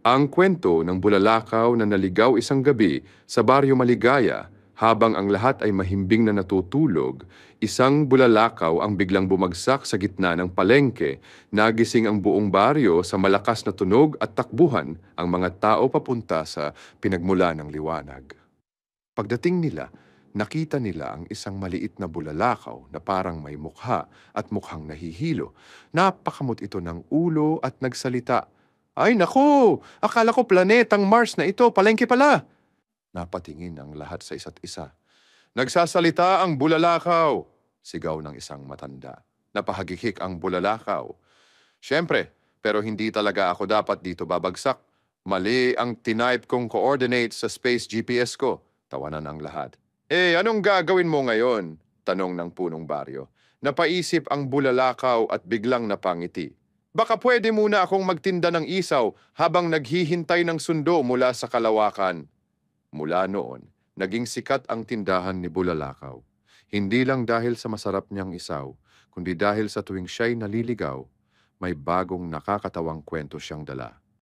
Ang kwento ng bulalakaw na naligaw isang gabi sa baryo Maligaya habang ang lahat ay mahimbing na natutulog, isang bulalakaw ang biglang bumagsak sa gitna ng palengke. Nagising ang buong baryo sa malakas na tunog at takbuhan ang mga tao papunta sa pinagmula ng liwanag. Pagdating nila, nakita nila ang isang maliit na bulalakaw na parang may mukha at mukhang nahihilo. Napakamot ito ng ulo at nagsalita, "Ay naku! Akala ko planetang Mars na ito, palengke pala!" Napatingin ang lahat sa isa't isa. "Nagsasalita ang bulalakaw!" Sigaw ng isang matanda. Napahagikik ang bulalakaw. "Siyempre, pero hindi talaga ako dapat dito babagsak. Mali ang tinype kong coordinates sa space GPS ko." Tawanan ang lahat. "Eh, anong gagawin mo ngayon?" Tanong ng punong baryo. Napaisip ang bulalakaw at biglang napangiti. "Baka pwede muna akong magtinda ng isaw habang naghihintay ng sundo mula sa kalawakan." Mula noon, naging sikat ang tindahan ni Bulalakaw. Hindi lang dahil sa masarap niyang isaw, kundi dahil sa tuwing siya'y naliligaw, may bagong nakakatawang kwento siyang dala.